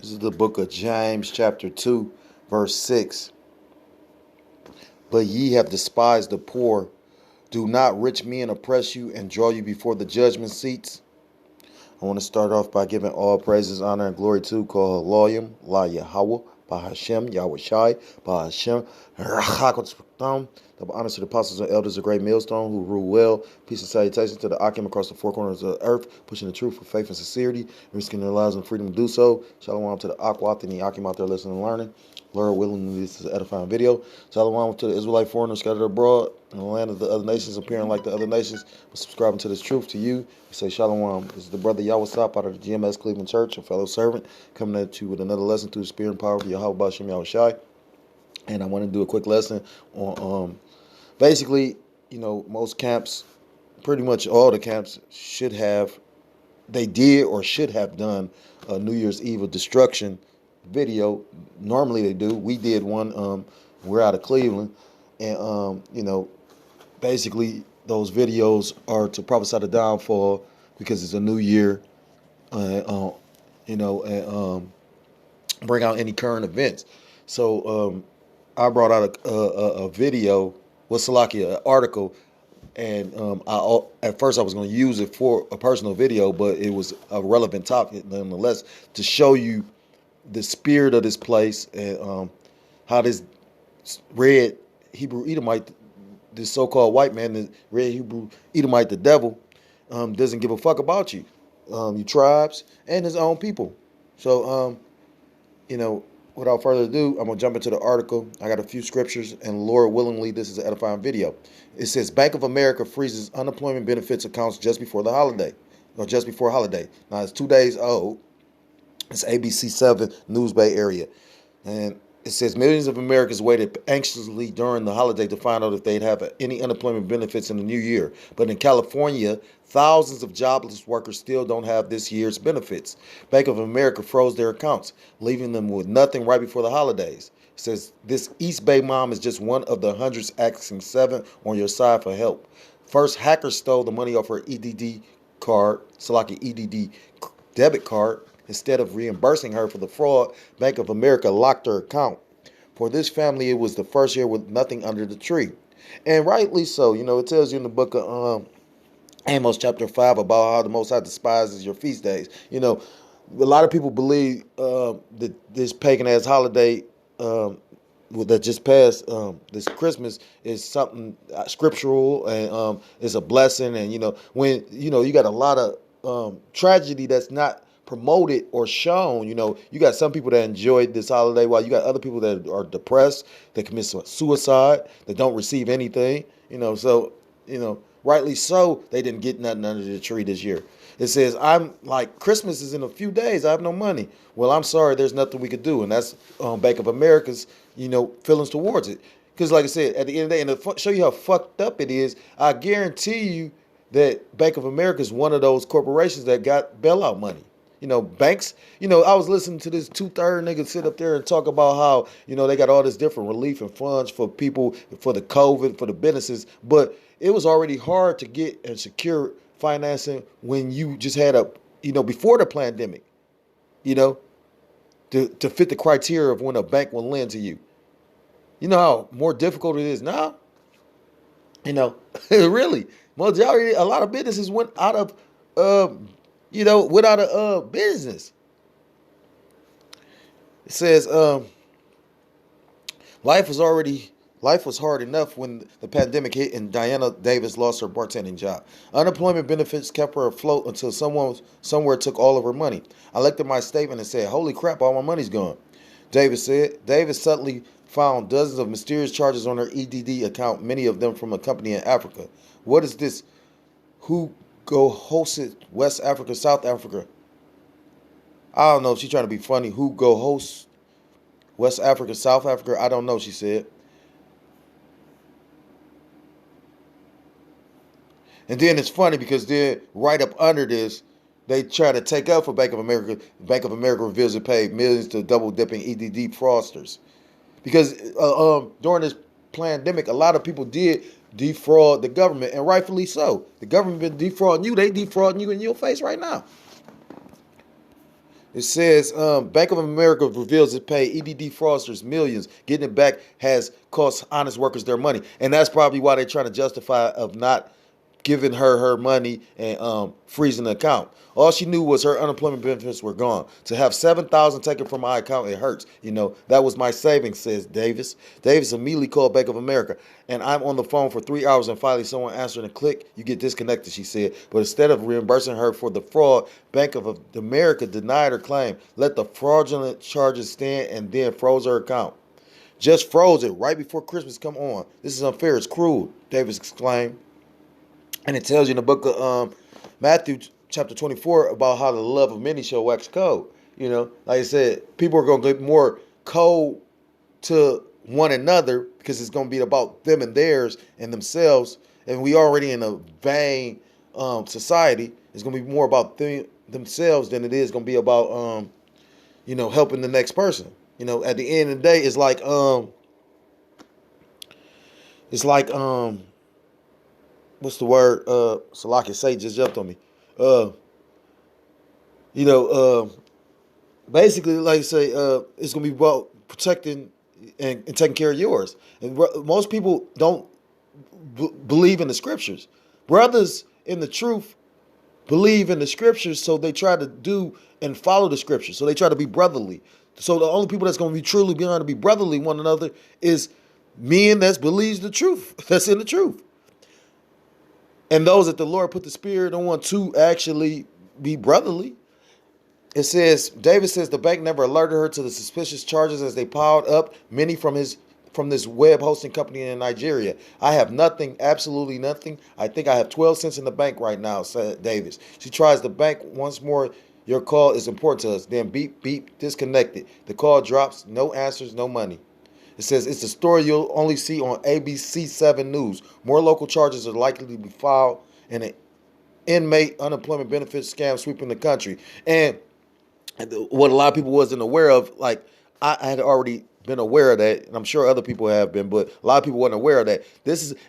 This is the book of James, chapter 2, verse 6. But ye have despised the poor. Do not rich men oppress you and draw you before the judgment seats? I want to start off by giving all praises, honor, and glory to Call Loyam, La Yahweh, Bahashem, Yahweh Shai, Bahashem, Rachakotam. Double honors to the apostles and elders of Great Millstone who rule well. Peace and salutations to the Akim across the four corners of the earth, pushing the truth for faith and sincerity, risking their lives and freedom to do so. Shalom to the Akwat and the Akim out there listening and learning. Lord willing, this is an edifying video. Shalom to the Israelite foreigners scattered abroad in the land of the other nations, appearing like the other nations, but subscribing to this truth to you. We say Shalom. This is the brother Yahweh Sap out of the GMS Cleveland Church, a fellow servant, coming at you with another lesson through the spirit and power of Yahweh Bashem Yahweh Shai. And I want to do a quick lesson on basically, most camps, pretty much all the camps should have, they did or should have done a New Year's Eve of destruction video. Normally they do. We did one. We're out of Cleveland, and basically those videos are to prophesy the downfall because it's a new year, and bring out any current events. So I brought out a video, an article, and at first I was going to use it for a personal video, but it was a relevant topic nonetheless to show you the spirit of this place and how this red Hebrew Edomite, this so-called white man, the red Hebrew Edomite, the devil, doesn't give a fuck about you, your tribes, and his own people. So, without further ado, I'm going to jump into the article. I got a few scriptures, and Lord willingly, this is an edifying video. It says, Bank of America freezes unemployment benefits accounts just before the holiday, or just before holiday. Now, it's 2 days old. It's ABC 7 News Bay area. And it says millions of Americans waited anxiously during the holiday to find out if they'd have any unemployment benefits in the new year. But in California, thousands of jobless workers still don't have this year's benefits. Bank of America froze their accounts, leaving them with nothing right before the holidays. It says this East Bay mom is just one of the hundreds asking 7 on your side for help. First, hackers stole the money off her EDD card, Salaki EDD debit card. Instead of reimbursing her for the fraud, Bank of America locked her account. For this family, it was the first year with nothing under the tree. And rightly so. It tells you in the book of Amos chapter 5 about how the Most High despises your feast days. A lot of people believe that this pagan-ass holiday that just passed, this Christmas, is something scriptural and is a blessing. And, when, you got a lot of tragedy that's not promoted or shown. You got some people that enjoyed this holiday while you got other people that are depressed, that commit suicide, that don't receive anything. So rightly so, they didn't get nothing under the tree this year. It says, I'm like, Christmas is in a few days, I have no money. Well, I'm sorry, there's nothing we could do. And that's Bank of America's feelings towards it. Because like I said, at the end of the day, and to show you how fucked up it is, I guarantee you that Bank of America is one of those corporations that got bailout money. Banks, I was listening to this 2/3 nigga sit up there and talk about how, they got all this different relief and funds for people, for the COVID, for the businesses. But it was already hard to get and secure financing when you just had before the pandemic, to fit the criteria of when a bank will lend to you. You know how more difficult it is now? Really, majority, a lot of businesses went out of, went out of business. It says, life was hard enough when the pandemic hit and Diana Davis lost her bartending job. Unemployment benefits kept her afloat until someone somewhere took all of her money. I looked at my statement and said, holy crap, all my money's gone. Davis said. Davis suddenly found dozens of mysterious charges on her EDD account, many of them from a company in Africa. What is this? Who go host it? West Africa, South Africa. I don't know if she's trying to be funny. Who go host West Africa, South Africa? I don't know, she said. And then it's funny because then right up under this, they try to take up for Bank of America. Bank of America reveals it paid millions to double-dipping EDD fraudsters. Because during this pandemic, a lot of people did defraud the government, and rightfully so. The government been defrauding you. They defrauding you in your face right now. It says Bank of America reveals it paid EDD fraudsters millions. Getting it back has cost honest workers their money, and that's probably why they're trying to justify of not giving her money and freezing the account. All she knew was her unemployment benefits were gone. To have 7,000 taken from my account, it hurts. That was my savings, says Davis. Davis immediately called Bank of America, and I'm on the phone for 3 hours, and finally someone answered and click, you get disconnected, she said. But instead of reimbursing her for the fraud, Bank of America denied her claim, let the fraudulent charges stand, and then froze her account. Just froze it right before Christmas. Come on. This is unfair. It's cruel, Davis exclaimed. And it tells you in the book of Matthew chapter 24 about how the love of many shall wax cold. Like I said, people are going to get more cold to one another because it's going to be about them and theirs and themselves. And we already in a vain society. It's going to be more about themselves than it is going to be about, helping the next person. At the end of the day, it's like, what's the word? Salaki say just jumped on me. Basically, like I say, it's gonna be about protecting and taking care of yours. And most people don't believe in the scriptures. Brothers in the truth believe in the scriptures, so they try to do and follow the scriptures. So they try to be brotherly. So the only people that's gonna be truly going to be brotherly one another is men that believes the truth, that's in the truth. And those that the Lord put the Spirit on to actually be brotherly. It says, David says the bank never alerted her to the suspicious charges as they piled up, many from this web hosting company in Nigeria. I have nothing, absolutely nothing. I think I have 12 cents in the bank right now, said Davis. She tries the bank once more. Your call is important to us. Then beep, beep, disconnected. The call drops, no answers, no money. It says it's a story you'll only see on ABC 7 News. More local charges are likely to be filed in an inmate unemployment benefits scam sweeping the country. And what a lot of people wasn't aware of, like I had already been aware of that, and I'm sure other people have been, but a lot of people wasn't aware of that.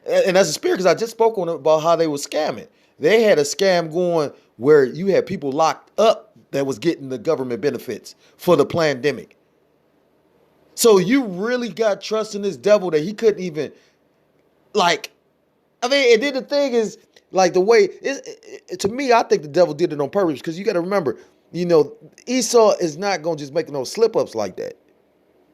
And that's a spirit because I just spoke on it about how they were scamming. They had a scam going where you had people locked up that was getting the government benefits for the pandemic. So you really got trust in this devil that he couldn't even, and then the thing is, the way, to me, I think the devil did it on purpose because you got to remember, Esau is not going to just make no slip-ups like that.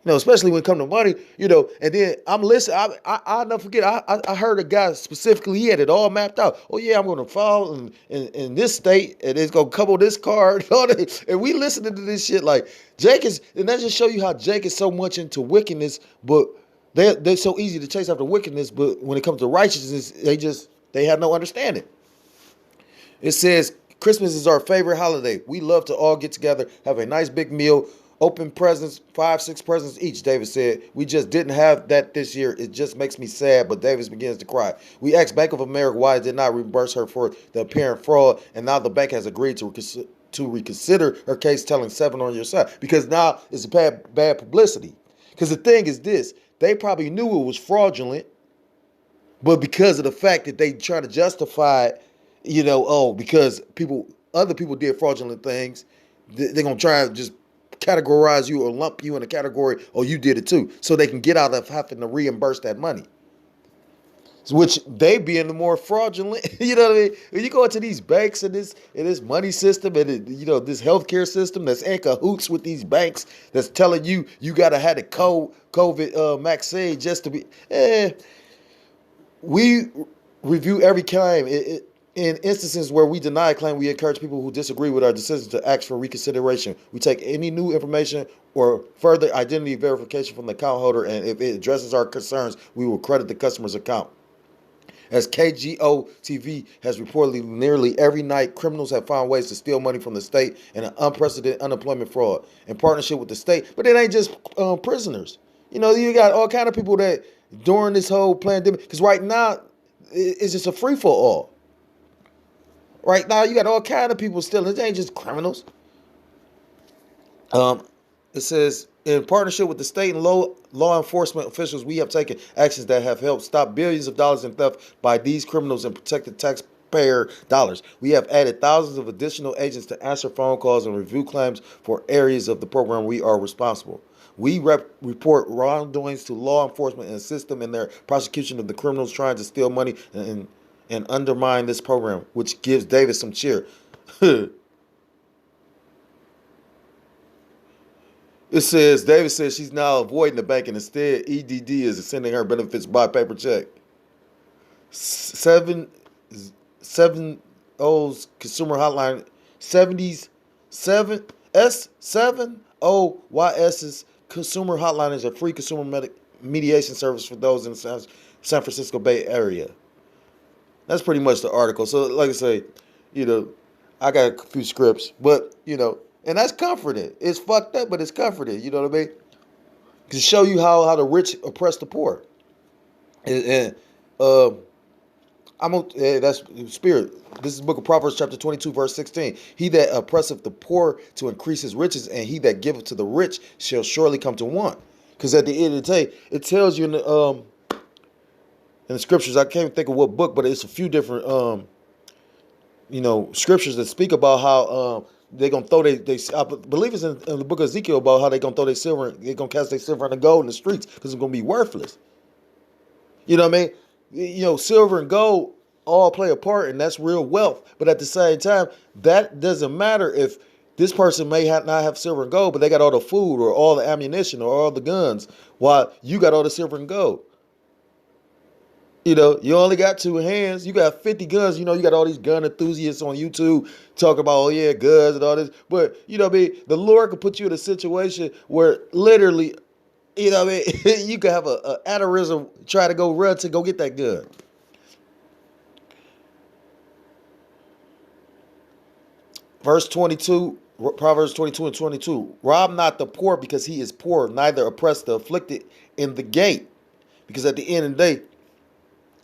Especially when it comes to money, and then I'm listening. I'll never forget. I heard a guy specifically, he had it all mapped out. Oh, yeah, I'm going to fall in this state, and it's going to couple this card. And we listening to this shit like Jake is, and that just show you how Jake is so much into wickedness, but they're so easy to chase after wickedness, but when it comes to righteousness, they have no understanding. It says, Christmas is our favorite holiday. We love to all get together, have a nice big meal, open presents, 5-6 presents each, Davis said. We just didn't have that this year. It just makes me sad, but Davis begins to cry. We asked Bank of America why it did not reimburse her for the apparent fraud, and now the bank has agreed to reconsider her case, telling 7 on your side. Because now it's bad publicity. Because the thing is this, they probably knew it was fraudulent, but because of the fact that they try to justify it, because other people did fraudulent things, they're going to try and just categorize you or lump you in a category, you did it too. So they can get out of having to reimburse that money. Which they being the more fraudulent, you know what I mean? When you go into these banks and this money system and this healthcare system that's in cahoots with these banks that's telling you gotta have the COVID vaccine just to be. We review every claim. In instances where we deny a claim, we encourage people who disagree with our decision to ask for reconsideration. We take any new information or further identity verification from the account holder, and if it addresses our concerns, we will credit the customer's account. As KGO TV has reportedly, nearly every night, criminals have found ways to steal money from the state in an unprecedented unemployment fraud in partnership with the state. But it ain't just prisoners. You got all kind of people that during this whole pandemic, because right now it's just a free-for-all. Right now, you got all kind of people stealing. It ain't just criminals. It says, in partnership with the state and law enforcement officials, we have taken actions that have helped stop billions of dollars in theft by these criminals and protected taxpayers taxpayer dollars. We have added thousands of additional agents to answer phone calls and review claims for areas of the program we are responsible. We report wrongdoings to law enforcement and assist them in their prosecution of the criminals trying to steal money and undermine this program, which gives David some cheer. It says, David says she's now avoiding the bank and instead EDD is sending her benefits by paper check. Seven O's consumer hotline 7OYS's consumer hotline is a free consumer mediation service for those in the San Francisco Bay Area. That's pretty much the article. So like I say, I got a few scripts, but and that's comforting. It's fucked up, but it's comforting. You know what I mean? To show you how the rich oppress the poor. And that's spirit. This is the book of Proverbs chapter 22, verse 16. He that oppresseth the poor to increase his riches, and he that giveth to the rich shall surely come to want. Because at the end of the day, it tells you in the scriptures, I can't think of what book, but it's a few different scriptures that speak about how they're gonna throw I believe it's in the book of Ezekiel about how they're gonna throw their silver, they're gonna cast their silver and the gold in the streets because it's gonna be worthless. You know what I mean? Silver and gold all play a part, and that's real wealth. But at the same time, that doesn't matter if this person may not have silver and gold, but they got all the food or all the ammunition or all the guns, while you got all the silver and gold. You only got two hands. You got 50 guns. You got all these gun enthusiasts on YouTube talking about, guns and all this. But, the Lord could put you in a situation where literally, you could have a aneurysm, try to go run to go get that gun. Verse 22, Proverbs 22 and 22. Rob not the poor because he is poor, neither oppress the afflicted in the gate. Because at the end of the day,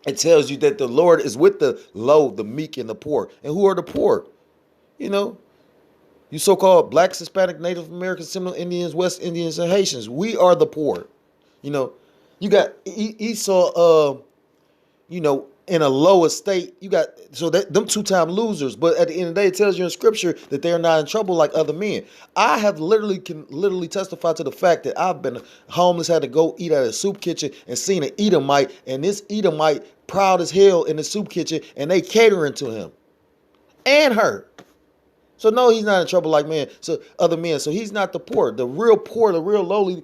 it tells you that the Lord is with the low, the meek, and the poor. And who are the poor? You so-called blacks, Hispanic, Native Americans, Seminole Indians, West Indians, and Haitians. We are the poor. You got Esau, in a low estate. You got, them two-time losers. But at the end of the day, it tells you in scripture that they're not in trouble like other men. I have can literally testify to the fact that I've been homeless, had to go eat at a soup kitchen and seen an Edomite, and this Edomite proud as hell in the soup kitchen, and they catering to him and her. So no, he's not in trouble like other men. So he's not the poor. The real poor, the real lowly,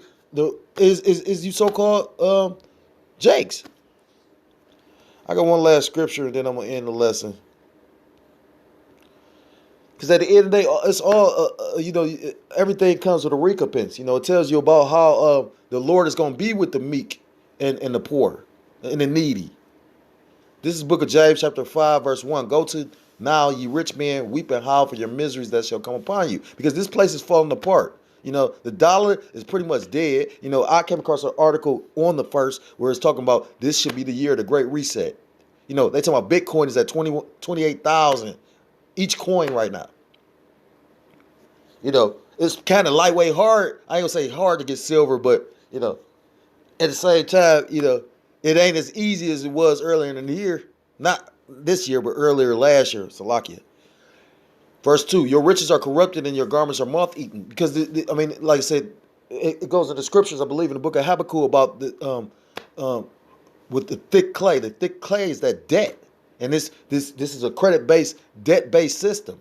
is you so-called Jakes. I got one last scripture, and then I'm going to end the lesson. Because at the end of the day, it's all, everything comes with a recompense. It tells you about how the Lord is going to be with the meek and the poor and the needy. This is the book of James chapter 5, verse 1. Go to now, ye rich men, weep and howl for your miseries that shall come upon you. Because this place is falling apart. The dollar is pretty much dead. I came across an article on the first where it's talking about this should be the year of the Great Reset. They talking about Bitcoin is at 28,000 each coin right now. It's kind of lightweight hard. I ain't gonna say hard to get silver, but at the same time, it ain't as easy as it was earlier in the year. Not this year, but earlier last year. Salakia. Verse 2, your riches are corrupted and your garments are moth-eaten. Because, like I said, it goes in the scriptures, I believe, in the book of Habakkuk about with the thick clay. The thick clay is that debt. And this is a credit-based, debt-based system.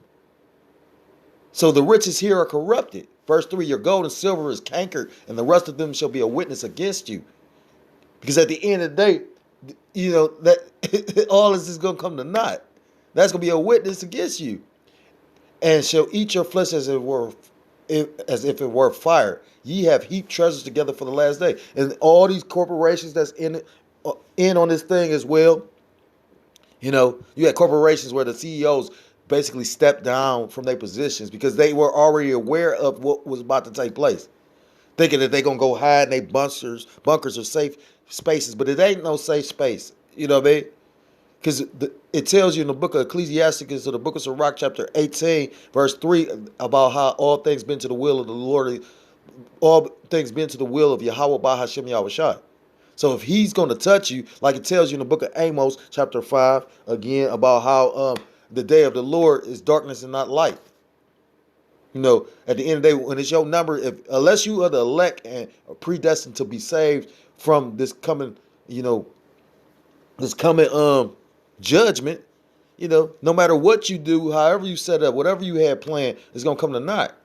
So the riches here are corrupted. Verse 3, your gold and silver is cankered, and the rest of them shall be a witness against you. Because at the end of the day, that all this is going to come to naught. That's going to be a witness against you. And shall eat your flesh as if it were fire. Ye have heaped treasures together for the last day. And all these corporations that's in on this thing as well. You had corporations where the CEOs basically stepped down from their positions because they were already aware of what was about to take place, thinking that they're going to go hide in their bunkers or safe spaces. But it ain't no safe space. You know what I mean? Because it tells you in the book of Ecclesiasticus, or the book of Sirach, chapter 18, verse 3, about how all things been to the will of the Lord, all things been to the will of Yahweh by Hashem Yahushua. So if he's going to touch you, like it tells you in the book of Amos, chapter 5, again, about how the day of the Lord is darkness and not light. You know, at the end of the day, when it's your number, unless you are the elect and are predestined to be saved from this coming, you know, this coming judgment, you know, no matter what you do, however you set up, whatever you had planned, it's gonna come to naught.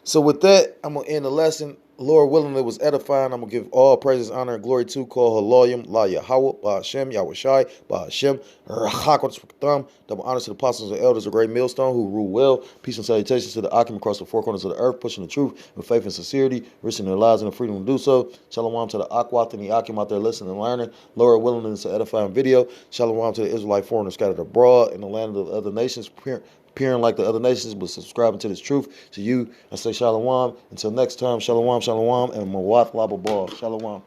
So with that, I'm gonna end the lesson. Lord willing, it was edifying. I'm gonna give all praises, honor, and glory to call Haloyim, La Yahweh, Ba Hashem, Yahweh Shai, Ba Hashem, Thumb. Double honors to the apostles and elders of Great Millstone who rule well. Peace and salutations to the Akim across the four corners of the earth, pushing the truth with faith and sincerity, risking their lives and the freedom to do so. Shalom to the Akwat and the Akim out there listening and learning. Lord willing, it's an edifying video. Shalom to the Israelite foreigners scattered abroad in the land of the other nations, appearing like the other nations, but subscribing to this truth. To you, I say shalom. Until next time, shalom, shalom, and mawat lababah. Shalom.